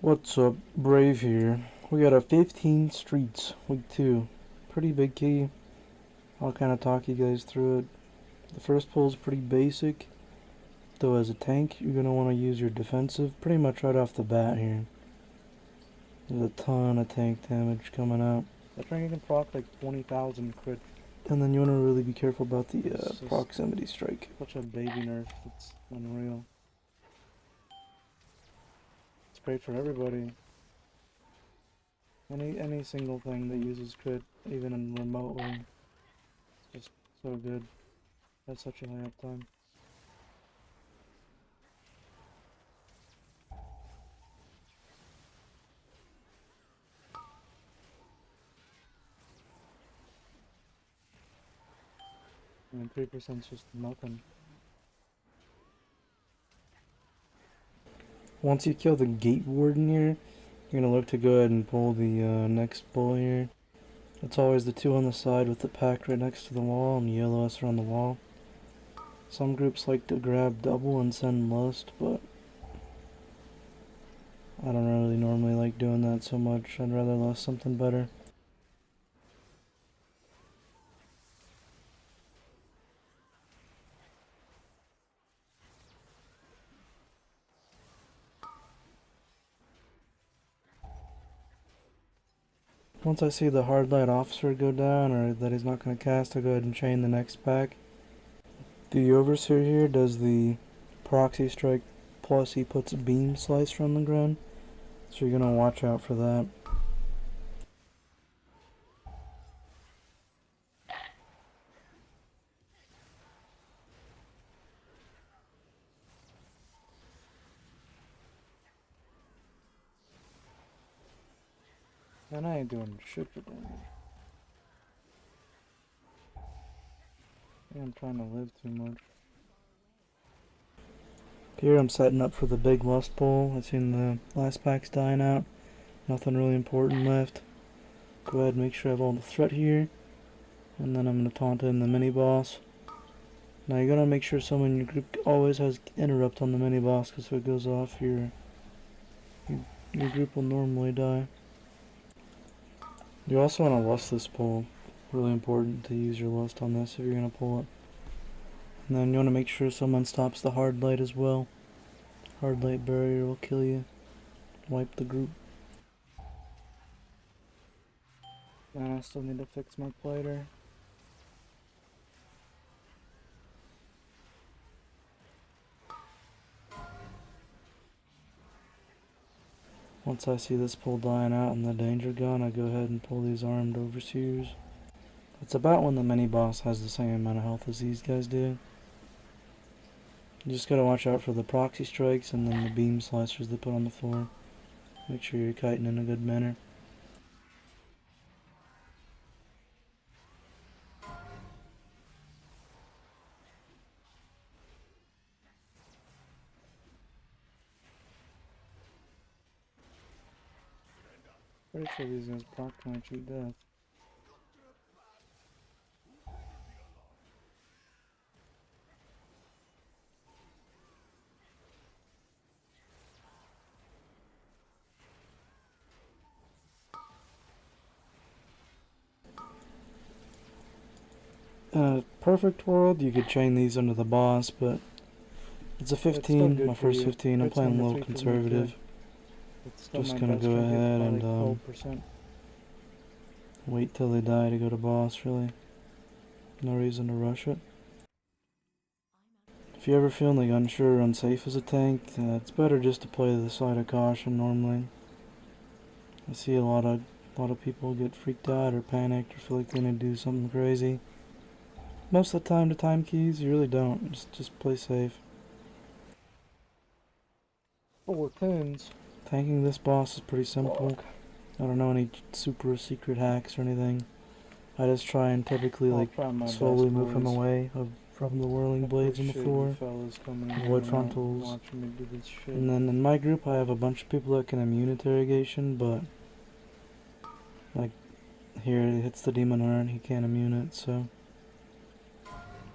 What's up, Brave here. We got a 15 streets, week 2. Pretty big key. I'll kind of talk you guys through it. The first pull is pretty basic, though as a tank, you're going to want to use your defensive pretty much right off the bat here. There's a ton of tank damage coming out. That thing can proc like 20,000 crit. And then you want to really be careful about the proximity strike. Such a baby nerf, it's unreal. It's great for everybody. Any single thing that uses crit, even in remotely, it's just so good. That's such a high uptime. I mean, 3% is just nothing. Once you kill the gate warden here, you're gonna look to go ahead and pull the next bull here. It's always the two on the side with the pack right next to the wall and the yellow S around the wall. Some groups like to grab double and send lust, but I don't really normally like doing that so much. I'd rather lust something better. Once I see the hard light officer go down, or that he's not going to cast, I'll go ahead and chain the next pack. The overseer here does the proxy strike, plus he puts a beam slicer on the ground, so you're going to watch out for that. And I ain't doing shit for damage. I'm trying to live too much. Here I'm setting up for the big lust pull. I've seen the last pack's dying out. Nothing really important left. Go ahead and make sure I have all the threat here. And then I'm going to taunt in the mini boss. Now you're going to make sure someone in your group always has interrupt on the mini boss, because if it goes off, your group will normally die. You also want to lust this pull. Really important to use your lust on this if you're going to pull it. And then you want to make sure someone stops the hard light as well. Hard light barrier will kill you. Wipe the group. And I still need to fix my plater. Once I see this pull dying out and the danger gone, I go ahead and pull these armed overseers. It's about when the mini boss has the same amount of health as these guys do. You just gotta watch out for the proxy strikes and then the beam slicers they put on the floor. Make sure you're kiting in a good manner. Pretty sure these guys proc can't shoot death. In a perfect world, you could chain these under the boss, but it's a 15, my first 15. I'm playing a little conservative. Just gonna go ahead and wait till they die to go to boss, really. No reason to rush it. If you ever feel like unsure or unsafe as a tank, it's better just to play the side of caution normally. I see a lot of people get freaked out or panicked or feel like they need to do something crazy. Most of the time, the time keys, you really don't. Just play safe. 4 tunes. Tanking this boss is pretty simple. I don't know any super secret hacks or anything. I just try and typically slowly move him away from the whirling blades on the floor. Avoid frontals. And then in my group I have a bunch of people that can immune interrogation, but like here it hits the demon urn, he can't immune it, so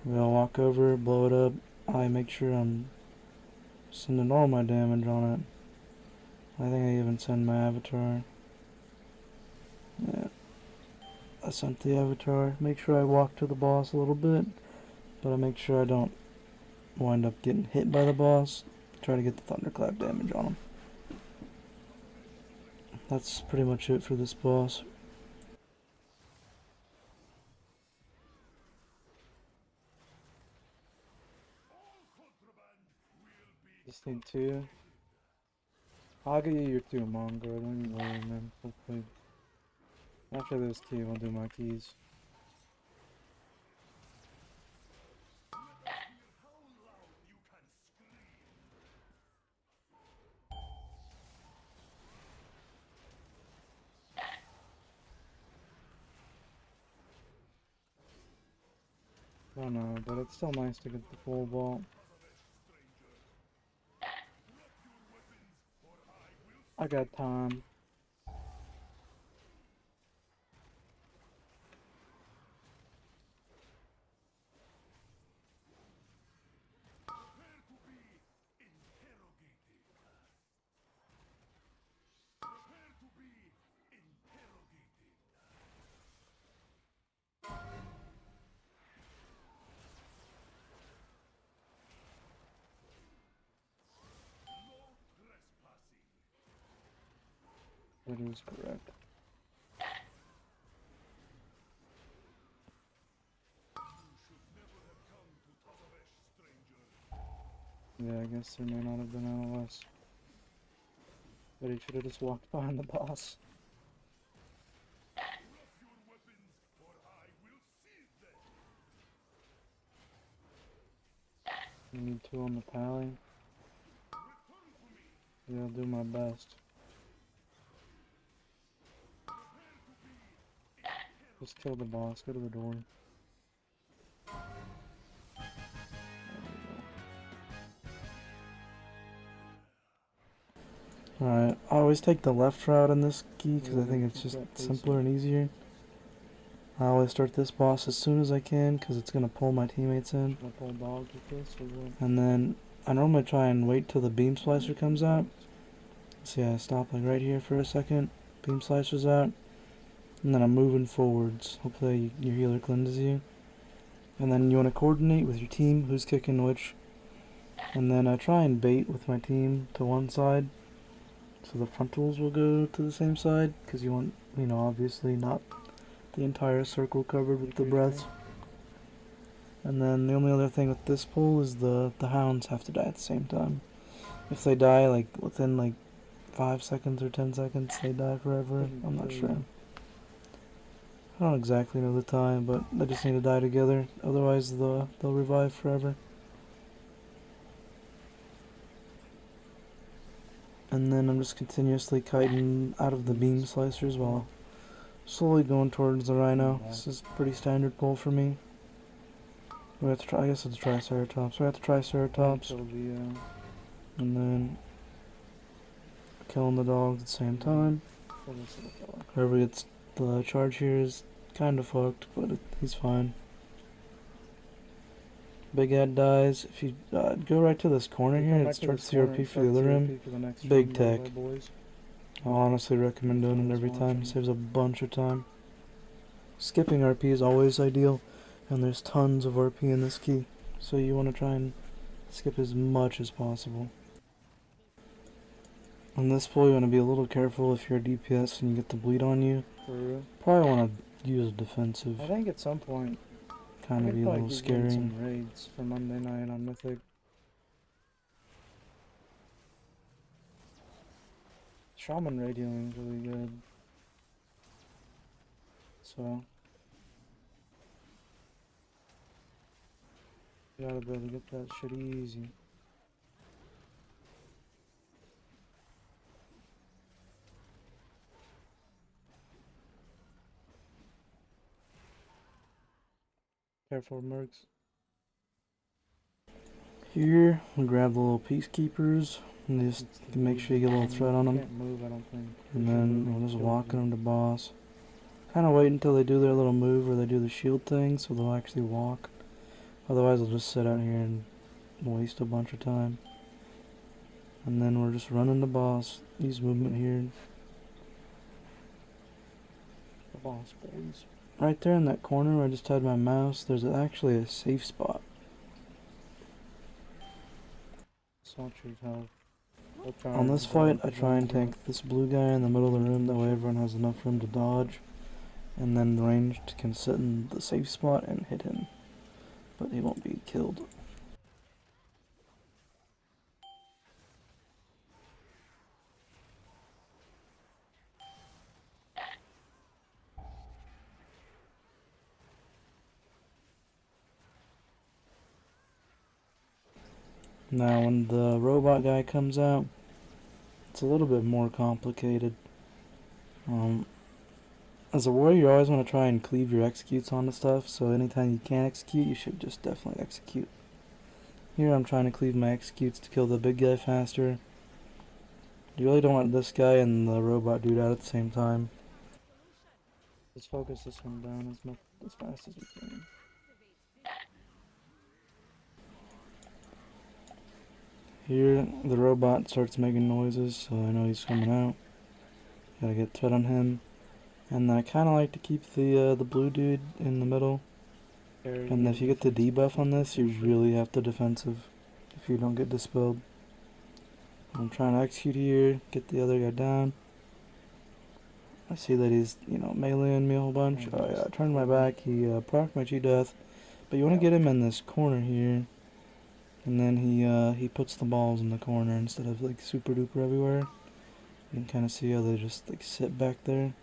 we all walk over, blow it up. I make sure I'm sending all my damage on it. I think I even sent my avatar. Yeah, I sent the avatar. Make sure I walk to the boss a little bit, but I make sure I don't wind up getting hit by the boss. Try to get the thunderclap damage on him. That's pretty much it for this boss. Just need 2. I'll get you your 2 Mongol, don't you worry, man. Hopefully, after this key, I'll do my keys. I don't know, but it's still nice to get the full vault. I got time. That is correct. Yeah, I guess there may not have been LOS. But he should have just walked behind the boss. You need 2 on the pally. Yeah, I'll do my best. Just kill the boss, go to the door. Alright, I always take the left route in this key because I think it's just simpler and easier. I always start this boss as soon as I can because it's going to pull my teammates in. And then I normally try and wait till the beam slicer comes out. See, I stop like right here for a second, beam slicer's out, and then I'm moving forwards. Hopefully your healer cleanses you. And then you want to coordinate with your team who's kicking which. And then I try and bait with my team to one side. So the frontals will go to the same side, because you want, you know, obviously not the entire circle covered with the breaths. And then the only other thing with this pull is the hounds have to die at the same time. If they die, like, within, like, 5 seconds or 10 seconds, they die forever. I'm not sure. I don't exactly know the time, but they just need to die together. Otherwise, they'll revive forever. And then I'm just continuously kiting out of the beam slicers while slowly going towards the rhino. This is pretty standard pull for me. We have to try, I guess it's Triceratops. We have to Triceratops. And then killing the dogs at the same time. Whoever gets the charge here is kind of fucked, but he's fine. Big Ed dies. If you go right to this corner here, it starts CRP for the other room. Big tech. I'll honestly recommend doing it every time. It saves a bunch of time. Skipping RP is always ideal, and there's tons of RP in this key, so you want to try and skip as much as possible. On this pull, you want to be a little careful if you're a DPS and you get the bleed on you. Probably want to use a defensive. I think at some point, kind of be a little scary. Some raids for Monday night on Mythic. Shaman raid healing is really good. So you gotta be able to get that shit easy. Careful, mercs. Here, we grab the little peacekeepers and just make sure you get a little threat on them. And then we'll just walk them to boss. Kind of wait until they do their little move or they do the shield thing so they'll actually walk. Otherwise, they'll just sit out here and waste a bunch of time. And then we're just running the boss. Use movement here. The boss, boys. Right there in that corner where I just had my mouse, there's actually a safe spot. Saw your health. On this fight, I try and tank this blue guy in the middle of the room, that way everyone has enough room to dodge. And then the ranged can sit in the safe spot and hit him. But he won't be killed. Now when the robot guy comes out, it's a little bit more complicated. As a warrior, you always want to try and cleave your executes onto stuff, so anytime you can't execute, you should just definitely execute. Here I'm trying to cleave my executes to kill the big guy faster. You really don't want this guy and the robot dude out at the same time. Let's focus this one down as fast as we can. Here, the robot starts making noises, so I know he's coming out. Gotta get threat on him. And I kind of like to keep the blue dude in the middle. And if you get the debuff on this, you really have to defensive if you don't get dispelled. I'm trying to execute here, get the other guy down. I see that he's, meleeing me a whole bunch. Oh yeah, I turned my back, he procced my G-Death. But you want to get him in this corner here. And then he puts the balls in the corner instead of like super duper everywhere. You can kind of see how they just like sit back there.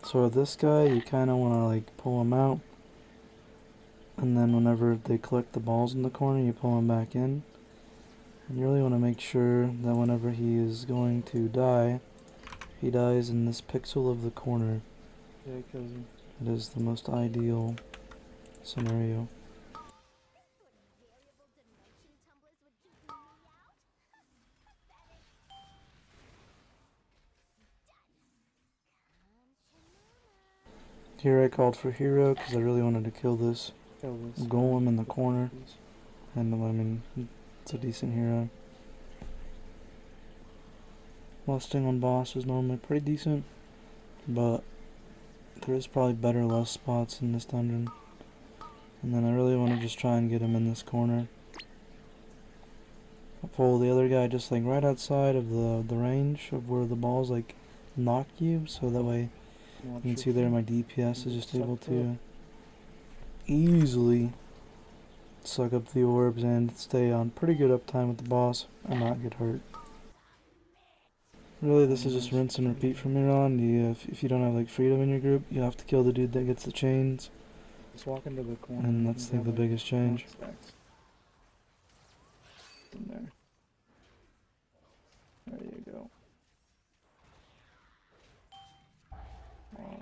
So with this guy, you kind of want to like pull him out. And then whenever they collect the balls in the corner, you pull him back in. And you really want to make sure that whenever he is going to die, he dies in this pixel of the corner. Yeah, because it is the most ideal scenario. Here I called for hero because I really wanted to kill this golem in the corner. And I mean, it's a decent hero. Lusting on boss is normally pretty decent, but there is probably better lust spots in this dungeon. And then I really want to just try and get him in this corner. I'll pull the other guy just like right outside of the range of where the balls like knock you, so that way you can see there my DPS is just able to easily suck up the orbs and stay on pretty good uptime with the boss and not get hurt. Really, this is just rinse and repeat from here on. If you don't have like freedom in your group, you have to kill the dude that gets the chains. Just walk into the corner. And that's like the biggest change. In there. There you go. Wow.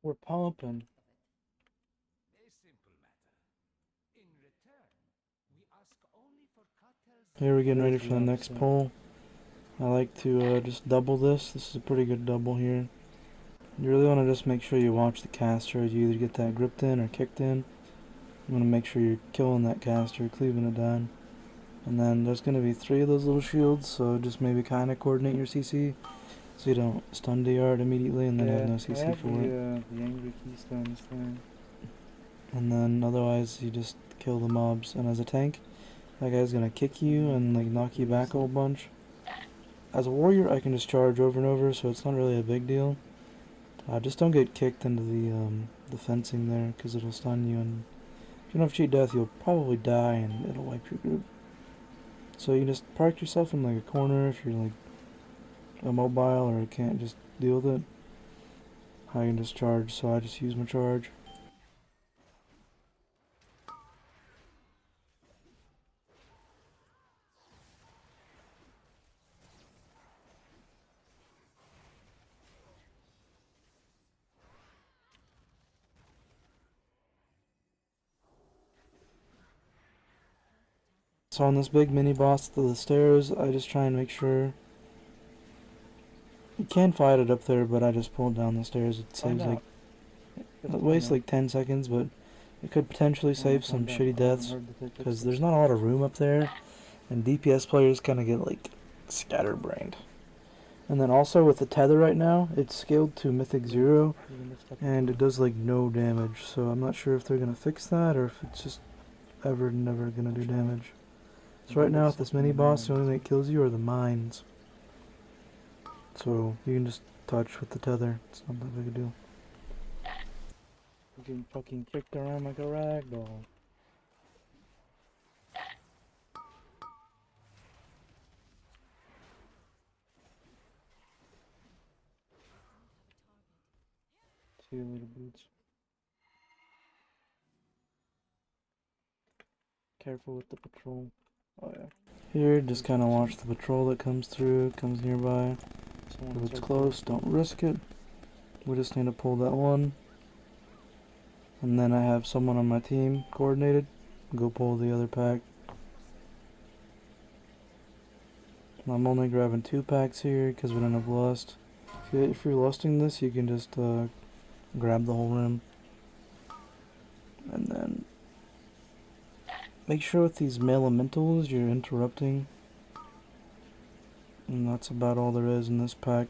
We're pumping. Here we're getting ready for the next pull. I like to just double this. This is a pretty good double here. You really want to just make sure you watch the caster as you either get that gripped in or kicked in. You want to make sure you're killing that caster, cleaving it down. And then there's going to be 3 of those little shields, so just maybe kind of coordinate your CC so you don't stun DR immediately and then have no CC for it. The angry keystones thing. And then otherwise you just kill the mobs. And as a tank, that guy's going to kick you and like knock you back a whole bunch. As a warrior, I can just charge over and over, so it's not really a big deal. Just don't get kicked into the fencing there, because it'll stun you, and if you don't have cheat death, you'll probably die, and it'll wipe your group. So you just park yourself in like a corner if you're like immobile or can't just deal with it. I can just charge, so I just use my charge. So on this big mini boss to the stairs, I just try and make sure you can fight it up there, but I just pulled down the stairs. It saves like it wastes like 10 seconds, but it could potentially save some shitty deaths because there's not a lot of room up there, and DPS players kind of get like scatterbrained. And then also with the tether right now, it's scaled to mythic 0, and it does like no damage. So I'm not sure if they're gonna fix that or if it's just ever never gonna do damage. So right now with this mini boss, the only thing that kills you are the mines. So you can just touch with the tether. It's not that big a deal. I'm getting fucking kicked around like a rag doll. See you later, boots. Careful with the patrol. Oh yeah. Here, just kind of watch the patrol that comes through, comes nearby. If it's close, don't risk it. We just need to pull that one. And then I have someone on my team coordinated. Go pull the other pack. I'm only grabbing 2 packs here because we don't have lust. If you're lusting this, you can just grab the whole rim. And then make sure with these elementals you're interrupting. And that's about all there is in this pack.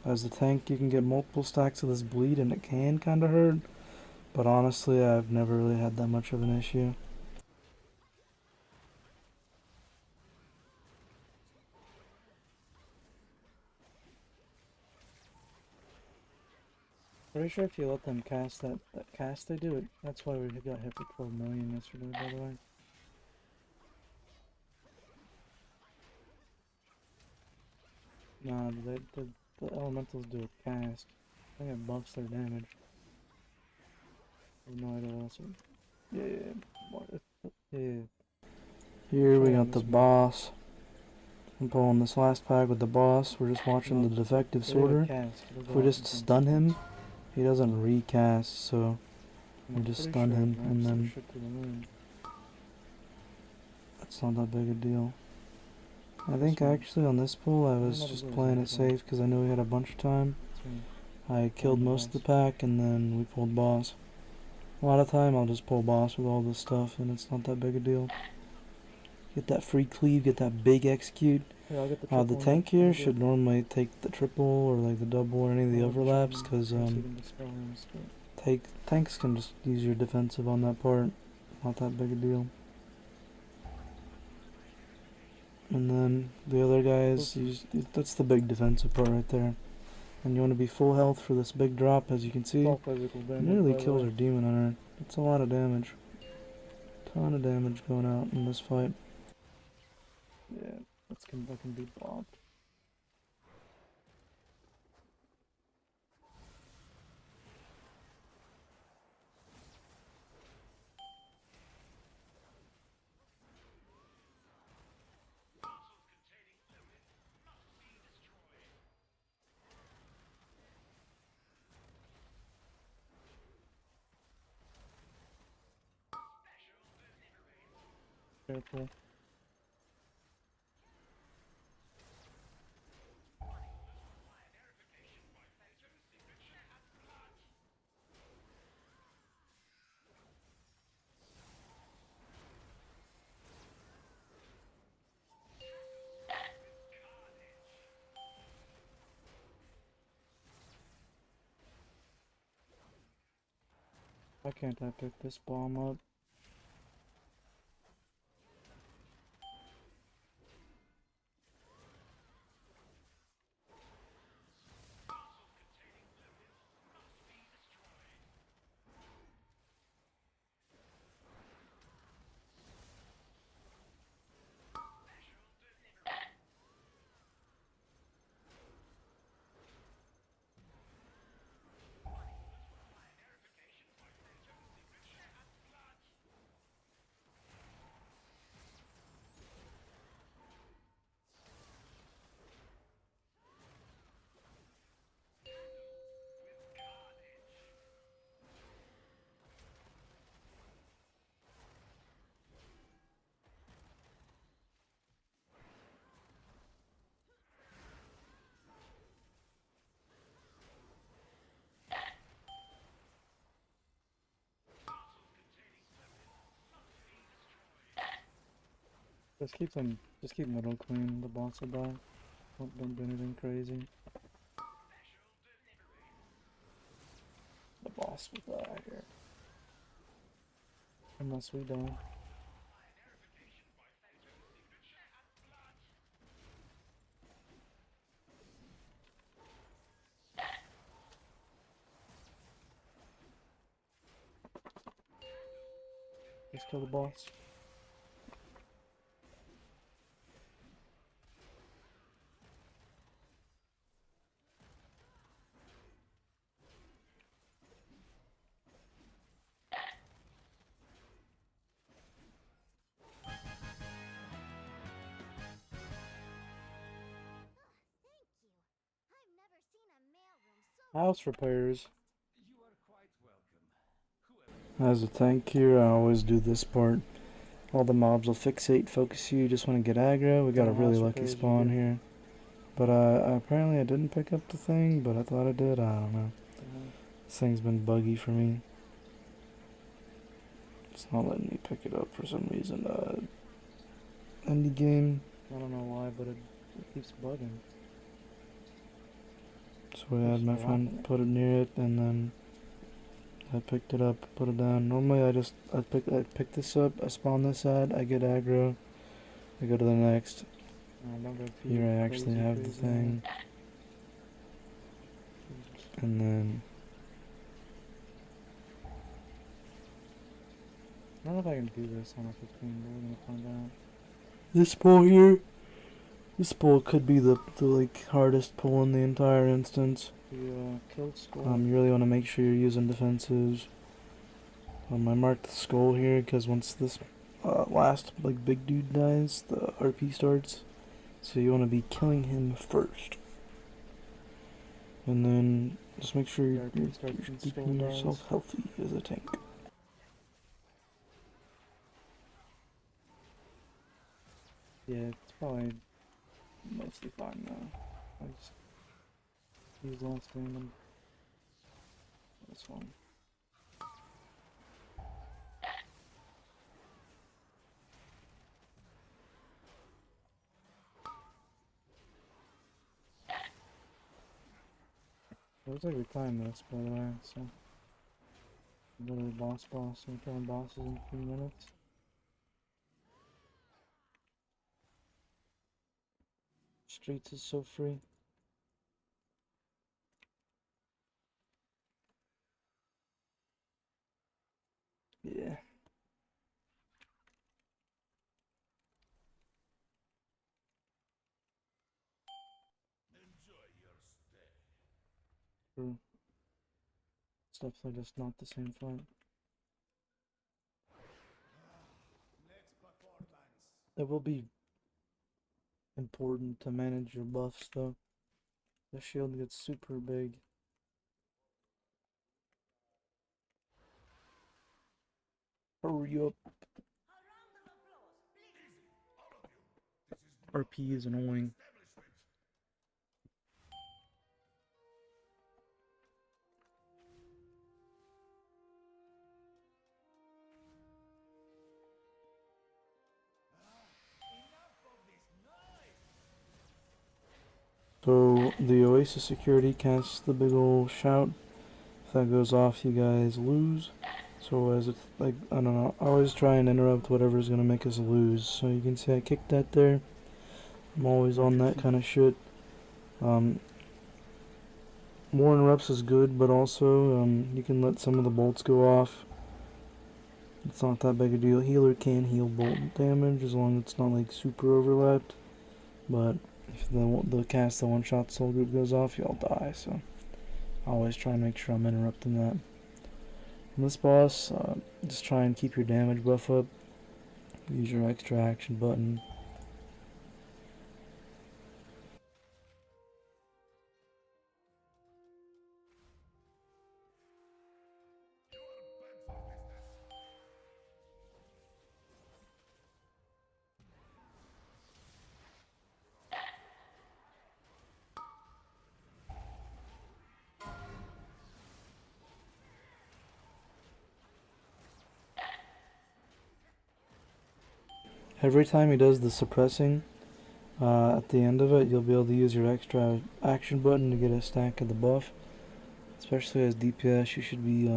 As a tank, you can get multiple stacks of this bleed and it can kind of hurt. But honestly, I've never really had that much of an issue. Pretty sure if you let them cast that cast they do it, that's why we got hit for 12 million yesterday, by the way. Nah, the elementals do a cast. I think it buffs their damage. I have no idea what else. Yeah. Here we got the boss. I'm pulling this last pack with the boss. We're just watching the defective sorter. If we just stun him, he doesn't recast, so we just stun him, and then it's not that big a deal. I think actually on this pull I was just playing it safe because I knew we had a bunch of time. I killed most of the pack and then we pulled boss. A lot of time I'll just pull boss with all this stuff and it's not that big a deal. Get that free cleave, get that big execute. The tank here should normally take the triple or like the double or any of the overlaps because tanks can just use your defensive on that part. Not that big a deal. And then the other guys, that's the big defensive part right there. And you want to be full health for this big drop, as you can see. It nearly kills our demon hunter. That's a lot of damage. Ton of damage going out in this fight. Yeah, that can be bombed. Careful. Why can't I pick this bomb up? Just keep middle clean. The boss will die. Don't do anything crazy. The boss will die here. Unless we die. Let's kill the boss. House repairs. As a tank here, I always do this part. All the mobs will fixate, focus you just want to get aggro. We got a really lucky spawn here. But apparently I didn't pick up the thing, but I thought I did. I don't know. This thing's been buggy for me. It's not letting me pick it up for some reason. Indie game. I don't know why, but it keeps bugging. So I had my friend put it near it, and then I picked it up, put it down. Normally I pick this up, I spawn this side, I get aggro, I go to the next. Here I actually have the thing. And then I don't know if I can do this on a 15, but we're gonna find out. This pull here, this pull could be the like hardest pull in the entire instance. Kill skull. You really want to make sure you're using defensives. I marked the skull here because once this last like big dude dies, the RP starts. So you want to be killing him first. And then just make sure you're keeping yourself healthy as a tank. Yeah, it's probably mostly fine now. I just use last random. This one. It looks like we timed this, by the way, so literally boss, we're killing bosses in 3 minutes. Streets is so free. Yeah. True. It's definitely just not the same fight. It will be important to manage your buffs though. The shield gets super big. Hurry up. RP is annoying. So the Oasis security casts the big ol' shout. If that goes off, you guys lose. So as it's like, I don't know, I always try and interrupt whatever's gonna make us lose. So you can see I kicked that there. I'm always on that kind of shit. More interrupts is good, but also you can let some of the bolts go off. It's not that big a deal. Healer can heal bolt damage as long as it's not like super overlapped. But if the cast the one-shot soul group goes off, you'll die. So I always try and make sure I'm interrupting that. On this boss, just try and keep your damage buff up. Use your extra action button. Every time he does the suppressing, at the end of it, you'll be able to use your extra action button to get a stack of the buff. Especially as DPS, you should be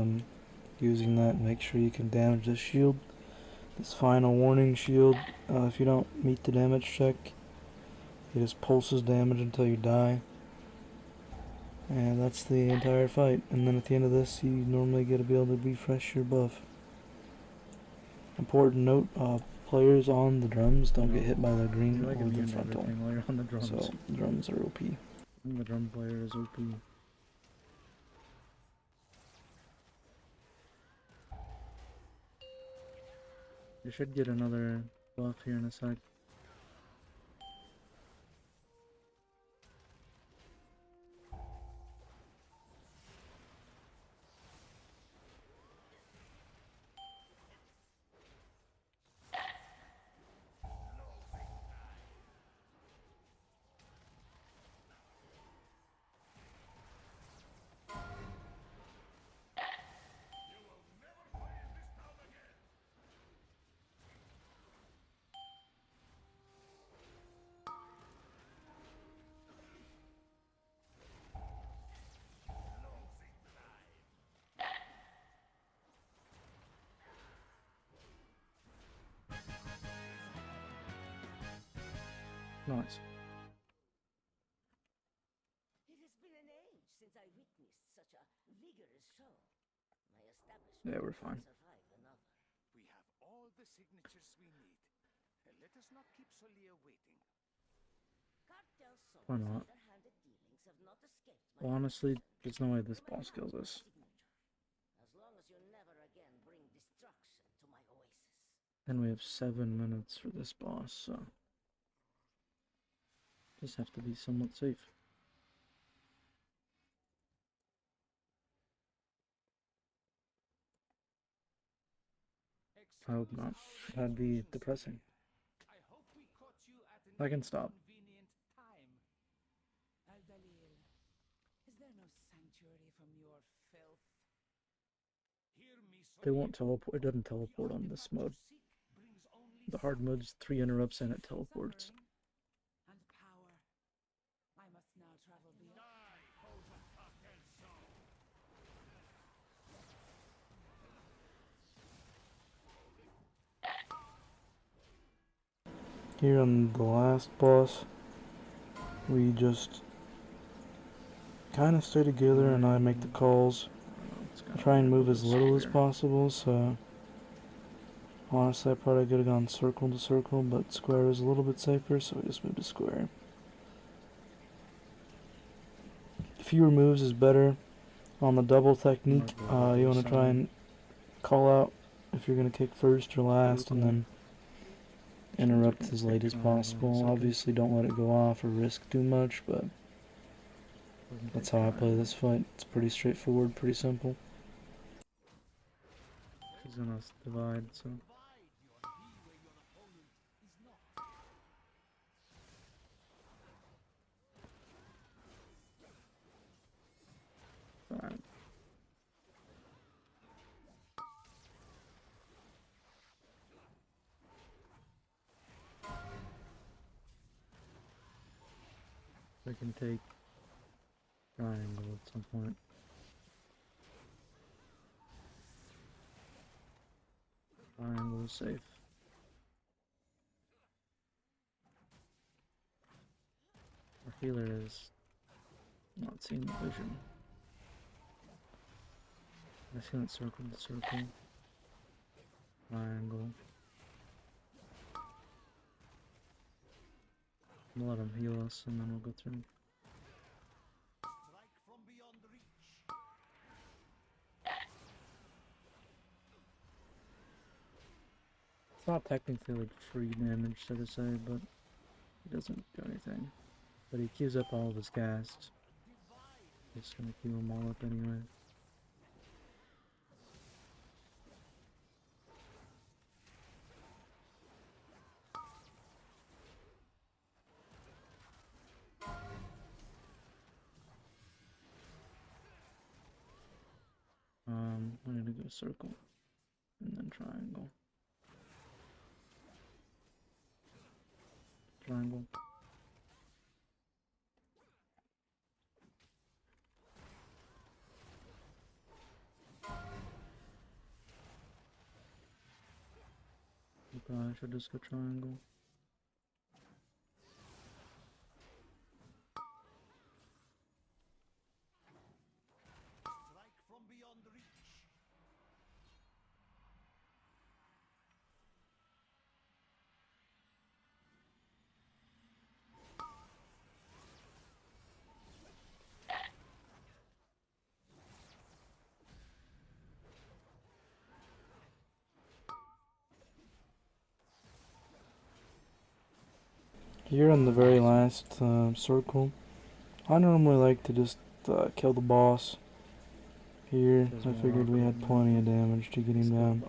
using that and make sure you can damage this shield. This final warning shield, if you don't meet the damage check, it just pulses damage until you die. And that's the entire fight. And then at the end of this, you normally get to be able to refresh your buff. Important note, players on the drums don't get hit by the green or the frontal. While you're on the drums. So, drums are OP. The drum player is OP. You should get another buff here in a sec. Nice. It has been an age since I witnessed such a vigorous show. My establishment Yeah, we're fine. survive another. We have all the signatures we need. Let us not keep Solia waiting. Cartel Sol's Why not? underhanded dealings have not escaped my Well, honestly, attention. there's no way this You may boss have kills my us. signature, as long as you never again bring destruction to my oasis. And we have 7 minutes for this boss, so just have to be somewhat safe. I hope not. That'd be depressing. I hope we caught you at an I can stop. inconvenient time. Al-Dalil, is there no sanctuary from your filth? Hear me, They Solia. won't teleport. It doesn't teleport on this mode. The hard mode's 3 interrupts and it teleports. Suffering and power. I must now travel beyond. Here on the last boss, we just kind of stay together and I make the calls. I try and move as little as possible, so honestly I probably could have gone circle to circle, but square is a little bit safer, so I just moved to square. Fewer moves is better. On the double technique, you want to try and call out if you're going to kick first or last, and then interrupt as late as possible. Obviously don't let it go off or risk too much, but that's how I play this fight. It's pretty straightforward, pretty simple. She's gonna divide, so. Fine. We can take triangle at some point. Triangle is safe. Our healer is not seeing the vision. I see that circle to circle. Triangle. We'll let him heal us and then we'll go through. Strike from beyond reach. It's not technically like free damage, so to say, but it doesn't do anything. But he queues up all of his casts. Just gonna queue them all up anyway. I need to go circle and then triangle. Triangle. Okay, I should just go triangle. Strike from beyond reach. Here in the very last circle, I normally like to just kill the boss. Here, I figured we had plenty of damage to get him down.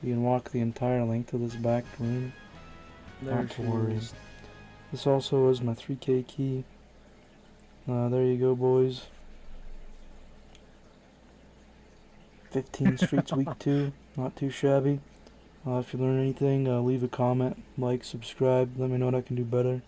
You can walk the entire length of this back room. Not to worry. This also is my 3K key. There you go, boys. 15 streets week 2. Not too shabby. If you learn anything, leave a comment, like, subscribe. Let me know what I can do better.